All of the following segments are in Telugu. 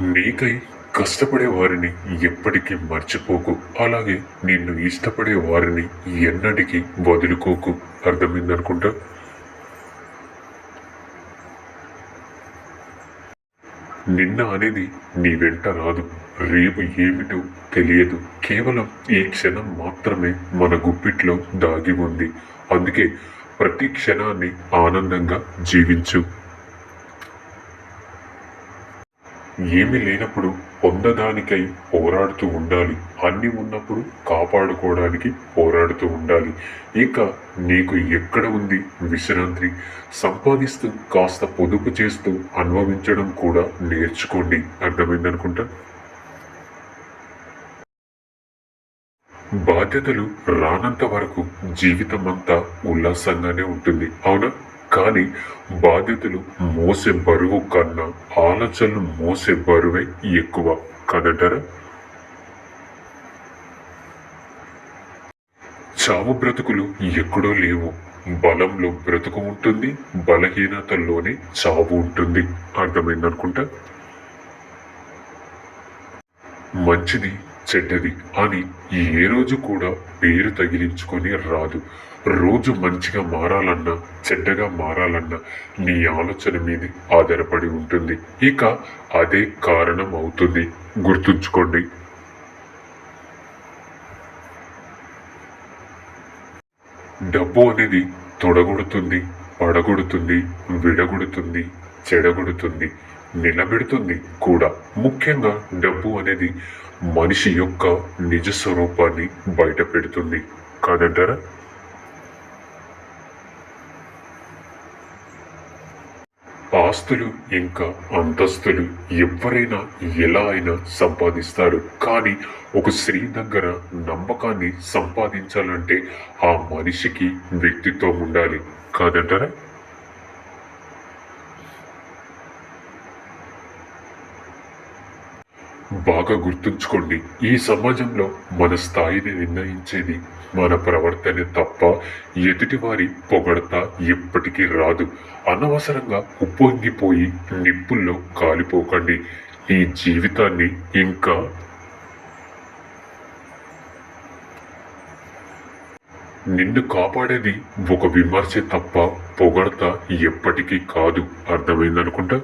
నీకై కష్టపడే వారిని ఎప్పటికీ మర్చిపోకు. అలాగే నిన్ను ఇష్టపడే వారిని ఎన్నటికీ వదులుకోకు. అర్థమైందనుకుంటా. నిన్న అనేది నీ వెంట రాదు. రేపు ఏమిటో తెలియదు. కేవలం ఈ క్షణం మాత్రమే మన గుప్పిట్లో దాగి ఉంది. అందుకే ప్రతి క్షణాన్ని ఆనందంగా జీవించు. ఏమీ లేనప్పుడు పొందడానికై పోరాడుతూ ఉండాలి. అన్నీ ఉన్నప్పుడు కాపాడుకోవడానికి పోరాడుతూ ఉండాలి. ఇక నీకు ఎక్కడ ఉంది విశ్రాంతి? సంపాదిస్తూ కాస్త పొదుపు చేస్తూ అనుభవించడం కూడా నేర్చుకోండి. అర్థమైందనుకుంటా. బాధ్యతలు రానంత వరకు జీవితం అంతా ఉల్లాసంగానే ఉంటుంది, అవునా? కానీ బాధ్యతలు మోసే బరువు కన్నా ఆలోచనలు మోసే బరువే ఎక్కువ, కదంటారా? చావు బ్రతుకులు ఎక్కడో లేవు. బలంలో బ్రతుకు ఉంటుంది, బలహీనతల్లోనే చావు ఉంటుంది. అర్థమైందనుకుంటా. మంచిది చెడ్డది అని ఏ రోజు కూడా పేరు తగిలించుకొని రాదు. రోజు మంచిగా మారాలన్నా చెడ్డగా మారాలన్నా నీ ఆలోచన మీద ఆధారపడి ఉంటుంది. ఇక అదే కారణం అవుతుంది. గుర్తుంచుకోండి. డబ్బు అనేది తొడగొడుతుంది, పడగొడుతుంది, విడగొడుతుంది, చెడగొడుతుంది, నిలబెడుతుంది కూడా. ముఖ్యంగా డబ్బు అనేది మనిషి యొక్క నిజ స్వరూపాన్ని బయట పెడుతుంది, కాదంటారా? ఆస్తులు ఇంకా అంతస్తులు ఎవరైనా ఎలా అయినా సంపాదిస్తారు. కానీ ఒక స్త్రీ దగ్గర నమ్మకాన్ని సంపాదించాలంటే ఆ మనిషికి వ్యక్తిత్వం ఉండాలి, కాదంటారా? బాగా గుర్తుంచుకోండి. ఈ సమాజంలో మన స్థాయిని నిర్ణయించేది మన ప్రవర్తనే తప్ప ఎదుటివారి పొగడత ఎప్పటికీ రాదు. అనవసరంగా ఉప్పొంగిపోయి నిప్పుల్లో కాలిపోకండి. ఈ జీవితాన్ని ఇంకా నిన్ను కాపాడేది ఒక విమర్శ తప్ప పొగడత ఎప్పటికీ కాదు. అర్థమైందనుకుంటా.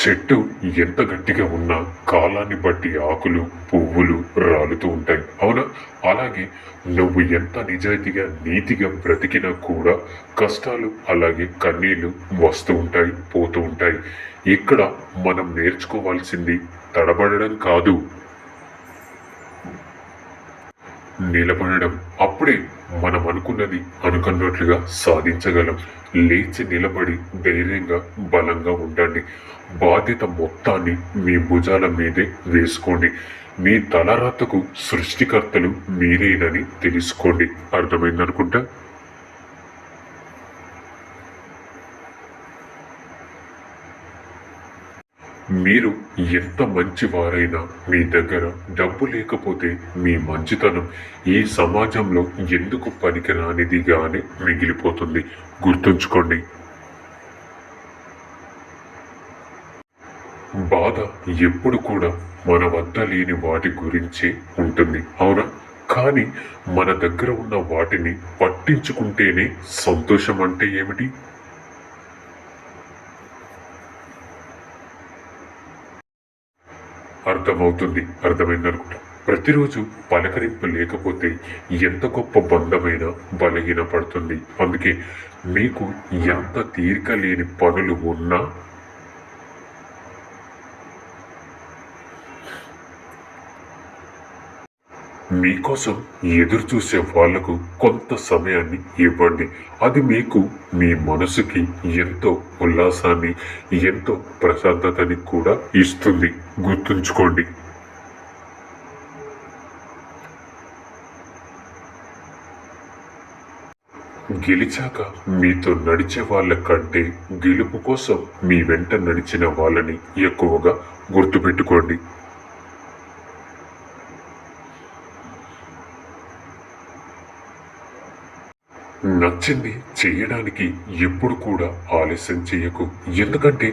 చెట్టు ఎంత గట్టిగా ఉన్నా కాలాన్ని బట్టి ఆకులు పువ్వులు రాలుతూ ఉంటాయి, అవునా? అలాగే నువ్వు ఎంత నిజాయితీగా నీతిగా బ్రతికినా కూడా కష్టాలు అలాగే కన్నీళ్లు వస్తూ ఉంటాయి, పోతూ ఉంటాయి. ఇక్కడ మనం నేర్చుకోవాల్సింది తడబడడం కాదు, నిలబడడం. అప్పుడే మనం అనుకున్నది అనుకున్నట్లుగా సాధించగలం. లేచి నిలబడి ధైర్యంగా బలంగా ఉండండి. బాధ్యత మొత్తాన్ని మీ భుజాల మీదే వేసుకోండి. మీ తలరాతకు సృష్టికర్తలు మీరేనని తెలుసుకోండి. అర్థమైందనుకుంటా. మీరు ఎంత మంచివారైనా మీ దగ్గర డబ్బు లేకపోతే మీ మంచితనం ఈ సమాజంలో ఎందుకు పనికిరానిదిగానే మిగిలిపోతుంది. గుర్తుంచుకోండి. బాధ ఎప్పుడు కూడా మన వద్ద లేని వాటి గురించే ఉంటుంది, అవునా? కానీ మన దగ్గర ఉన్న వాటిని పట్టించుకుంటేనే సంతోషం అంటే ఏమిటి? అర్థమవుతుంది. అర్థమైందనుకుంటా. ప్రతిరోజు పలకరింపు లేకపోతే ఎంత గొప్ప బంధమైనా బలహీనపడుతుంది. అందుకే మీకు ఎంత తీరిక లేని పనులు ఉన్నా మీకోసం ఎదురు చూసే వాళ్లకు కొంత సమయాన్ని ఇవ్వండి. అది మీకు మీ మనసుకి ఎంతో ఉల్లాసాన్ని ఎంతో ప్రశాంతతని కూడా ఇస్తుంది. గుర్తుంచుకోండి. గెలిచాక మీతో నడిచే వాళ్ళ కంటే గెలుపు కోసం మీ వెంట నడిచిన వాళ్ళని ఎక్కువగా గుర్తుపెట్టుకోండి. నచ్చింది చేయడానికి ఎప్పుడు కూడా ఆలస్యం చేయకు. ఎందుకంటే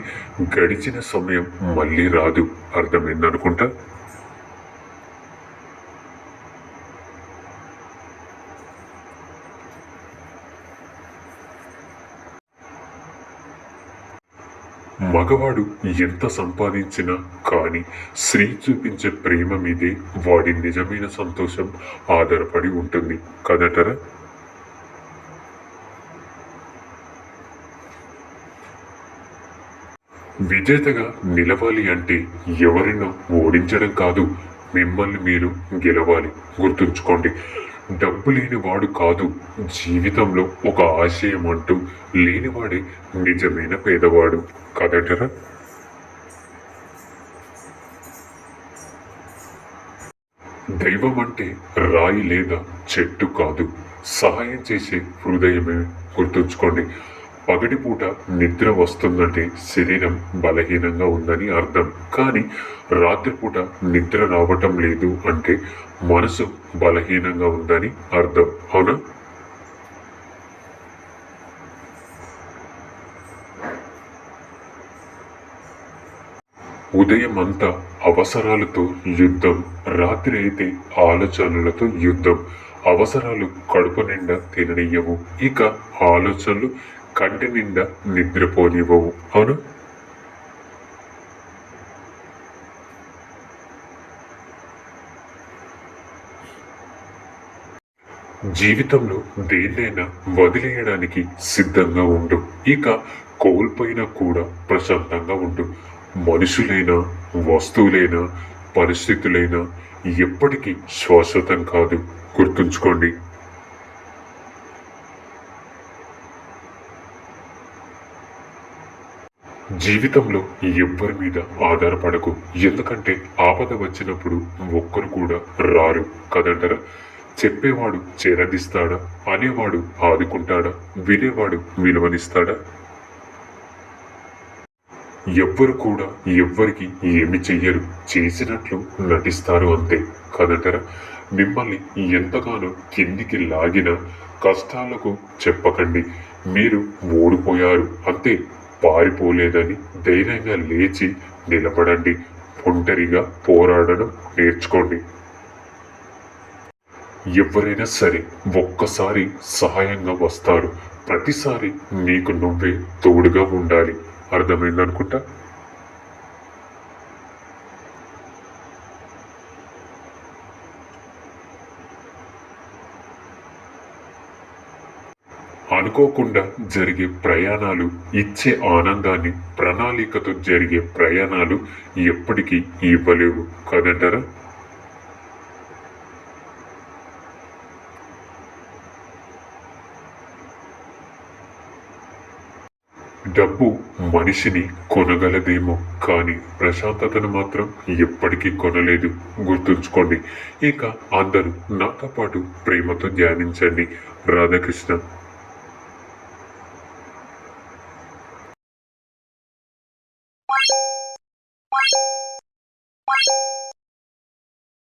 గడిచిన సమయం మళ్ళీ రాదు. అర్థమైందనుకుంటా. మగవాడు ఎంత సంపాదించినా కానీ స్త్రీ చూపించే ప్రేమ మీదే వాడి నిజమైన సంతోషం ఆధారపడి ఉంటుంది కదటరా. విజేతగా నిలవాలి అంటే ఎవరినో ఓడించడం కాదు, మిమ్మల్ని మీరు గెలవాలి. గుర్తుంచుకోండి, డబ్బు లేనివాడు కాదు జీవితంలో ఒక ఆశయం అంటూ లేనివాడే నిజమైన పేదవాడు కదటరా. దైవం అంటే రాయి లేదా చెట్టు కాదు, సహాయం చేసే హృదయమే. గుర్తుంచుకోండి, పగటిపూట నిద్ర వస్తుందంటే శరీరం బలహీనంగా ఉందని అర్థం. కానీ రాత్రిపూట నిద్ర రావటం లేదు అంటే మనసు బలహీనంగా ఉందని అర్థం. అవునా? ఉదయం అంతా అవసరాలతో యుద్ధం, రాత్రి అయితే ఆలోచనలతో యుద్ధం. అవసరాలు కడుపు నిండా తిననియ్యవు, ఇక ఆలోచనలు కంటి నిండా నిద్రపోనివ్వవు. అవును. జీవితంలో దేన్నైనా వదిలేయడానికి సిద్ధంగా ఉండు, ఇక కోల్పోయినా కూడా ప్రశాంతంగా ఉండు. మనుషులైనా, వస్తువులైనా, పరిస్థితులైనా ఎప్పటికీ శాశ్వతం కాదు. గుర్తుంచుకోండి. జీవితంలో ఎవ్వరి మీద ఆధారపడకు, ఎందుకంటే ఆపద వచ్చినప్పుడు ఒక్కరు కూడా రారు కదంటారా. చెప్పేవాడు చేరదిస్తాడా, అనేవాడు ఆదుకుంటాడా, వినేవాడు విలువనిస్తాడా? ఎవ్వరు కూడా ఎవ్వరికి ఏమి చెయ్యరు, చేసినట్లు నటిస్తారు అంతే కదంటారా. మిమ్మల్ని ఎంతగానో కిందికి లాగిన కష్టాలకు చెప్పకండి మీరు ఓడిపోయారు అంతే, పారిపోలేదని ధైర్యంగా లేచి నిలబడండి. ఒంటరిగా పోరాడడం నేర్చుకోండి. ఎవరైనా సరే ఒక్కసారి సహాయంగా వస్తారు, ప్రతిసారి నీకు నువ్వే తోడుగా ఉండాలి. అర్థమైందనుకుంటా. అనుకోకుండా జరిగే ప్రయాణాలు ఇచ్చే ఆనందాన్ని ప్రణాళికతో జరిగే ప్రయాణాలు ఎప్పటికీ ఇవ్వలేవు కదంటారా. డబ్బు మనిషిని కొనగలదేమో కానీ ప్రశాంతతను మాత్రం ఎప్పటికీ కొనలేదు. గుర్తుంచుకోండి. ఇక అందరూ నాతో పాటు ప్రేమతో ధ్యానించండి. రాధాకృష్ణ.